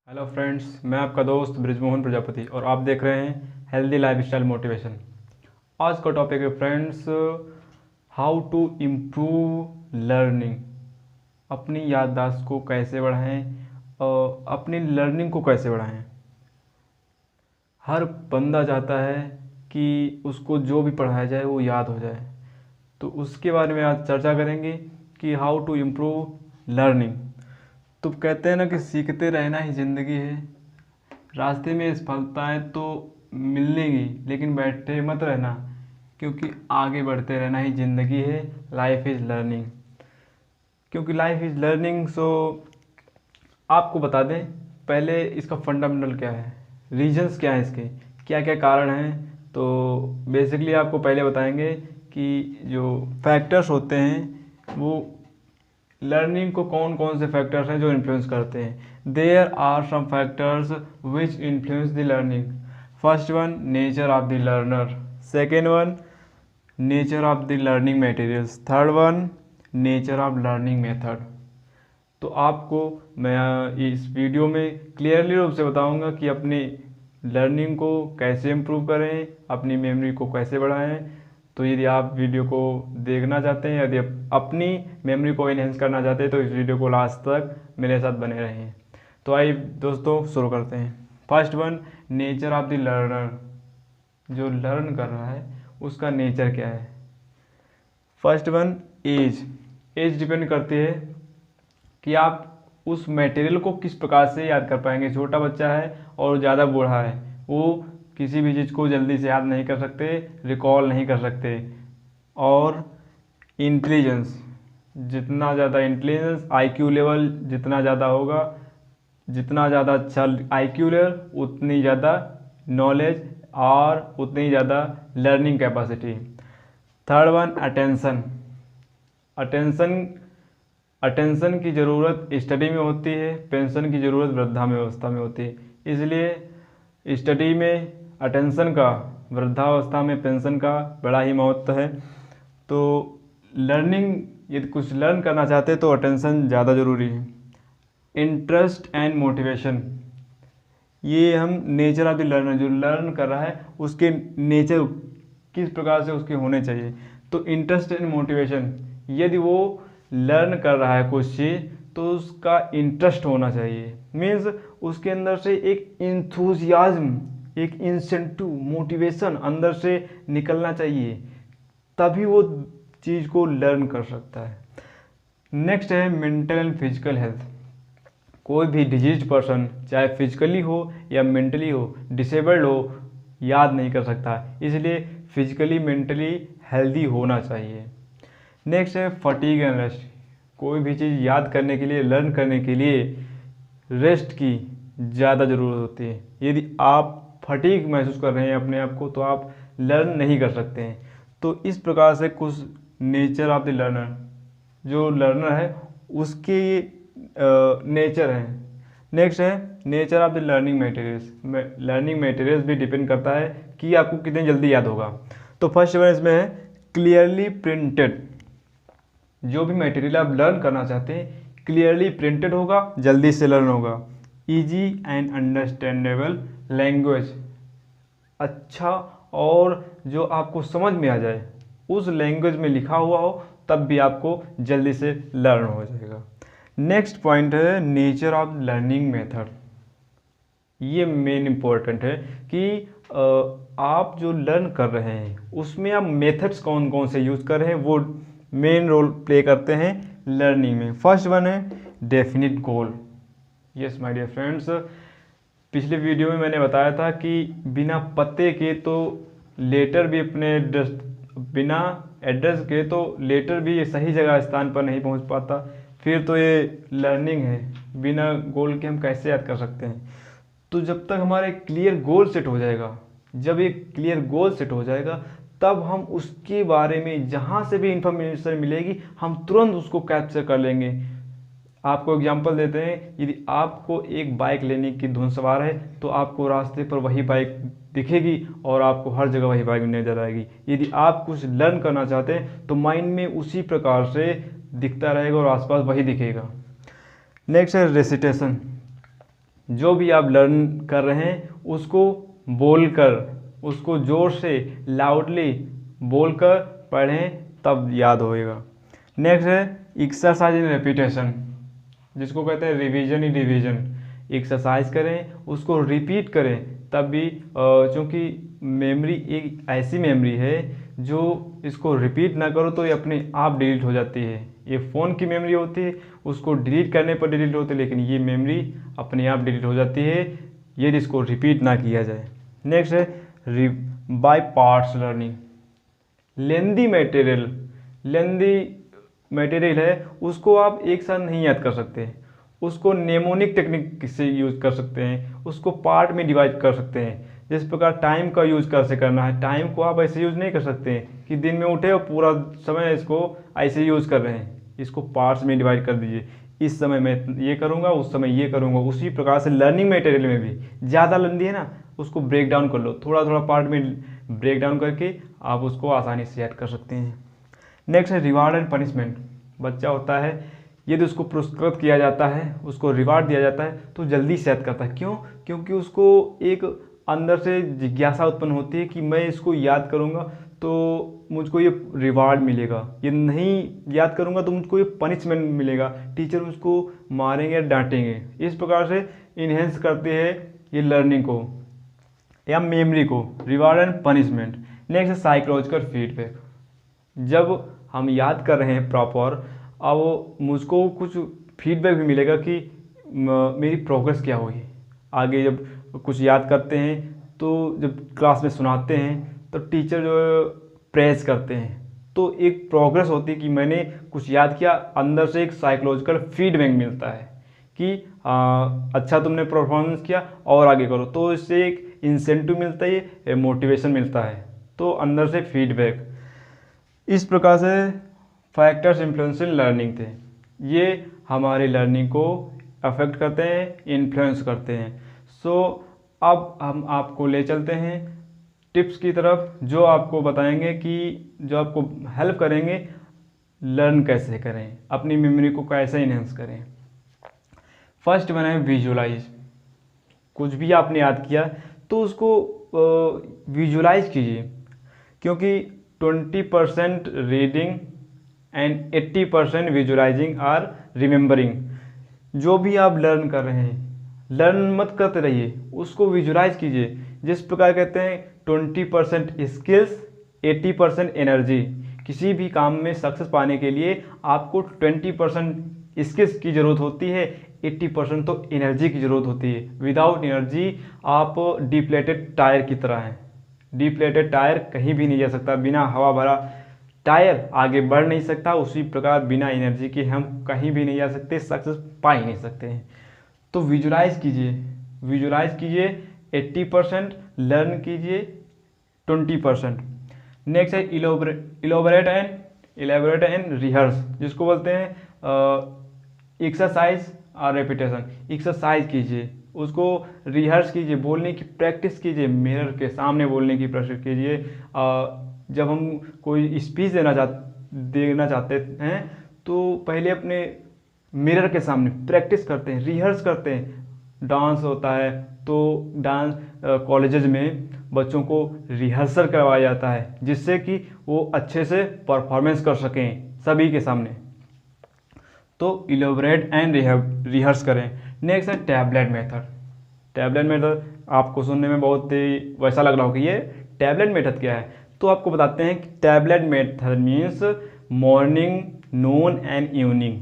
Hello friends, मैं आपका दोस्त ब्रिजमोहन प्रजापति और आप देख रहे हैं हेल्दी लाइफस्टाइल मोटिवेशन। आज का टॉपिक है friends, how to improve learning. अपनी याददाश्त को कैसे बढ़ाएं और अपनी लर्निंग को कैसे बढ़ाएं। हर बंदा चाहता है कि उसको जो भी पढ़ाया जाए वो याद हो जाए, तो उसके बारे में आज चर्चा करेंगे कि हाउ टू इम्प्रूव लर्निंग। तो कहते हैं ना कि सीखते रहना ही ज़िंदगी है। रास्ते में सफलताएं तो मिलेंगी, लेकिन बैठे मत रहना, क्योंकि आगे बढ़ते रहना ही ज़िंदगी है। लाइफ इज़ लर्निंग, क्योंकि लाइफ इज़ लर्निंग। सो आपको बता दें पहले इसका फंडामेंटल क्या है, रीजंस क्या है, इसके क्या क्या कारण हैं। तो बेसिकली आपको पहले बताएंगे कि जो फैक्टर्स होते हैं वो लर्निंग को कौन कौन से फैक्टर्स हैं जो इन्फ्लुएंस करते हैं। There are some factors which influence the learning. First one, nature of the learner. Second one, nature of the learning materials. Third one, nature of learning method. तो आपको मैं इस वीडियो में क्लियरली रूप से बताऊंगा कि अपनी लर्निंग को कैसे इम्प्रूव करें, अपनी मेमोरी को कैसे बढ़ाएं। तो यदि आप वीडियो को देखना चाहते हैं, यदि आप अपनी मेमोरी को इन्हेंस करना चाहते हैं, तो इस वीडियो को लास्ट तक मेरे साथ बने रहें। तो आइए दोस्तों शुरू करते हैं। First one, nature of the learner. जो लर्न कर रहा है उसका नेचर क्या है। First one, age. Age depend करती है कि आप उस मटेरियल को किस प्रकार से याद कर पाएंगे। छोटा बच्चा है और ज़्यादा बूढ़ा है, वो किसी भी चीज़ को जल्दी से याद नहीं कर सकते, रिकॉल नहीं कर सकते। और इंटेलिजेंस, जितना ज़्यादा इंटेलिजेंस, आईक्यू लेवल जितना ज़्यादा होगा, जितना ज़्यादा अच्छा आईक्यू लेवल, उतनी ज़्यादा नॉलेज और उतनी ज़्यादा learning capacity. Third one, attention. Attention attention की ज़रूरत स्टडी में होती है, पेंशन की ज़रूरत वृद्धावस्था में होती है। इसलिए स्टडी में अटेंशन का, वृद्धावस्था में पेंशन का बड़ा ही महत्व है। तो लर्निंग, यदि कुछ लर्न करना चाहते हैं तो अटेंशन ज़्यादा ज़रूरी है। इंटरेस्ट एंड मोटिवेशन, ये हम नेचर ऑफ द लर्नर, जो लर्न कर रहा है उसके नेचर किस प्रकार से उसके होने चाहिए। तो इंटरेस्ट एंड मोटिवेशन, यदि वो लर्न कर रहा है कुछ चीज़ तो उसका इंटरेस्ट होना चाहिए। मीन्स उसके अंदर से एक इंथुजियाज्म, एक इंसेंटिव, मोटिवेशन अंदर से निकलना चाहिए, तभी वो चीज़ को लर्न कर सकता है। नेक्स्ट है मेंटल एंड फिजिकल हेल्थ। कोई भी डिजीज पर्सन, चाहे फिजिकली हो या मेंटली हो, डिसेबल्ड हो, याद नहीं कर सकता, इसलिए फिजिकली मेंटली हेल्दी होना चाहिए। नेक्स्ट है फटीग एंड रेस्ट। कोई भी चीज़ याद करने के लिए, लर्न करने के लिए रेस्ट की ज़्यादा ज़रूरत होती है। यदि आप फटीग महसूस कर रहे हैं अपने आप को, तो आप लर्न नहीं कर सकते हैं। तो इस प्रकार से कुछ नेचर ऑफ द लर्नर, जो लर्नर है उसके नेचर हैं। नेक्स्ट है nature of the learning materials. Learning materials भी डिपेंड करता है कि आपको कितनी जल्दी याद होगा। तो फर्स्ट वन इसमें है क्लियरली प्रिंटेड। जो भी मटेरियल आप लर्न करना चाहते हैं क्लियरली प्रिंटेड होगा, जल्दी से लर्न होगा। ईजी एंड अंडरस्टैंडेबल लैंग्वेज, अच्छा और जो आपको समझ में आ जाए, उस लैंग्वेज में लिखा हुआ हो, तब भी आपको जल्दी से लर्न हो जाएगा। नेक्स्ट पॉइंट है नेचर ऑफ लर्निंग मेथड। ये मेन इम्पोर्टेंट है कि आप जो लर्न कर रहे हैं उसमें आप मेथड्स कौन कौन से यूज़ कर रहे हैं, वो मेन रोल प्ले करते हैं लर्निंग में। फर्स्ट वन है definite goal. Yes my dear friends, पिछले वीडियो में मैंने बताया था कि बिना पते के तो लेटर भी अपने एड्रेस, बिना एड्रेस के तो लेटर भी सही जगह स्थान पर नहीं पहुंच पाता। फिर तो ये लर्निंग है, बिना गोल के हम कैसे याद कर सकते हैं। तो जब तक हमारा एक क्लियर गोल सेट हो जाएगा, जब एक क्लियर गोल सेट हो जाएगा, तब हम उसके बारे में जहाँ से भी इंफॉर्मेशन मिलेगी हम तुरंत उसको कैप्चर कर लेंगे। आपको एग्जांपल देते हैं, यदि आपको एक बाइक लेने की धुन सवार है तो आपको रास्ते पर वही बाइक दिखेगी और आपको हर जगह वही बाइक नजर आएगी। यदि आप कुछ लर्न करना चाहते हैं तो माइंड में उसी प्रकार से दिखता रहेगा और आसपास वही दिखेगा। नेक्स्ट है रेसिटेशन। जो भी आप लर्न कर रहे हैं उसको बोलकर, उसको ज़ोर से लाउडली बोलकर पढ़ें, तब याद होएगा। नेक्स्ट है एक्सरसाइज इन रेपिटेशन, जिसको कहते हैं रिवीजन ही डिवीजन। एक्सरसाइज करें, उसको रिपीट करें, तब भी चूँकि मेमोरी एक ऐसी मेमोरी है जो इसको रिपीट ना करो तो ये अपने आप डिलीट हो जाती है। ये फ़ोन की मेमोरी होती है, उसको डिलीट करने पर डिलीट होती है, लेकिन ये मेमोरी अपने आप डिलीट हो जाती है यदि इसको रिपीट ना किया जाए। नेक्स्ट है by parts learning. Lengthy material है उसको आप एक साथ नहीं याद कर सकते, उसको नेमोनिक टेक्निक से यूज़ कर सकते हैं, उसको पार्ट में डिवाइड कर सकते हैं। जिस प्रकार टाइम का यूज़ कैसे करना है, टाइम को आप ऐसे यूज़ नहीं कर सकते हैं कि दिन में उठे और पूरा समय इसको ऐसे यूज़ कर रहे हैं। इसको पार्ट्स में डिवाइड कर दीजिए, इस समय मैं ये करूँगा, उस समय ये करूँगा। उसी प्रकार से लर्निंग मटेरियल में भी ज़्यादा लेंदी है ना, उसको ब्रेक डाउन कर लो, थोड़ा थोड़ा पार्ट में ब्रेक डाउन करके आप उसको आसानी से याद कर सकते हैं। नेक्स्ट है रिवार्ड एंड पनिशमेंट। बच्चा होता है, यदि उसको पुरस्कृत किया जाता है, उसको रिवार्ड दिया जाता है, तो जल्दी से याद करता है। क्यों? क्योंकि उसको एक अंदर से जिज्ञासा उत्पन्न होती है कि मैं इसको याद करूँगा तो मुझको ये रिवार्ड मिलेगा, ये नहीं याद करूँगा तो मुझको ये पनिशमेंट मिलेगा, टीचर उसको मारेंगे या डांटेंगे। इस प्रकार से इन्हेंस करते हैं ये लर्निंग को या मेमोरी को, रिवार्ड एंड पनिशमेंट। नेक्स्ट है साइकोलॉजिकल फीडबैक। जब हम याद कर रहे हैं प्रॉपर, अब मुझको कुछ फीडबैक भी मिलेगा कि मेरी प्रोग्रेस क्या हुई। आगे जब कुछ याद करते हैं तो जब क्लास में सुनाते हैं तो टीचर जो प्रेज करते हैं, तो एक प्रोग्रेस होती है कि मैंने कुछ याद किया, अंदर से एक साइकोलॉजिकल फीडबैक मिलता है कि अच्छा तुमने परफॉर्मेंस किया और आगे करो, तो इससे एक इंसेंटिव मिलता है, मोटिवेशन मिलता है, तो अंदर से फीडबैक। इस प्रकार से फैक्टर्स इन्फ्लुएंशियल लर्निंग थे, ये हमारी लर्निंग को अफेक्ट करते हैं, इन्फ्लुएंस करते हैं। सो अब हम आपको ले चलते हैं टिप्स की तरफ, जो आपको बताएंगे कि जो आपको हेल्प करेंगे लर्न कैसे करें, अपनी मेमोरी को कैसे इन्हेंस करें। फर्स्ट वन है विजुलाइज। कुछ भी आपने याद किया तो उसको विजुलाइज कीजिए, क्योंकि 20% reading and 80% visualising are remembering. जो भी आप लर्न कर रहे हैं, लर्न मत करते रहिए, उसको विजुलाइज कीजिए। जिस प्रकार कहते हैं 20% स्किल्स 80% एनर्जी। किसी भी काम में सक्सेस पाने के लिए आपको 20% स्किल्स की ज़रूरत होती है, 80% तो एनर्जी की ज़रूरत होती है। विदाउट एनर्जी आप डिप्लेटेड टायर की तरह हैं। डिप्लेटेड टायर कहीं भी नहीं जा सकता, बिना हवा भरा टायर आगे बढ़ नहीं सकता। उसी प्रकार बिना एनर्जी के हम कहीं भी नहीं जा सकते, सक्सेस पा ही नहीं सकते हैं। तो विजुलाइज कीजिए, विजुलाइज कीजिए 80%, लर्न कीजिए 20%। नेक्स्ट है इलेबोरेट एंड रिहर्स, जिसको बोलते हैं एक्सरसाइज और रेपिटेशन। एक्सरसाइज कीजिए, उसको रिहर्स कीजिए, बोलने की प्रैक्टिस कीजिए, मिरर के सामने बोलने की प्रैक्टिस कीजिए। जब हम कोई स्पीच देना चाहते हैं तो पहले अपने मिरर के सामने प्रैक्टिस करते हैं, रिहर्स करते हैं। डांस होता है तो डांस कॉलेजेस में बच्चों को रिहर्सल करवाया जाता है, जिससे कि वो अच्छे से परफॉर्मेंस कर सकें सभी के सामने। तो इलेबोरेट एंड रिहर्स करें। नेक्स्ट है टैबलेट मेथड। टैबलेट मेथड आपको सुनने में बहुत ही वैसा लग रहा हो कि ये टैबलेट मेथड क्या है, तो आपको बताते हैं कि tablet method means morning, Noon and evening.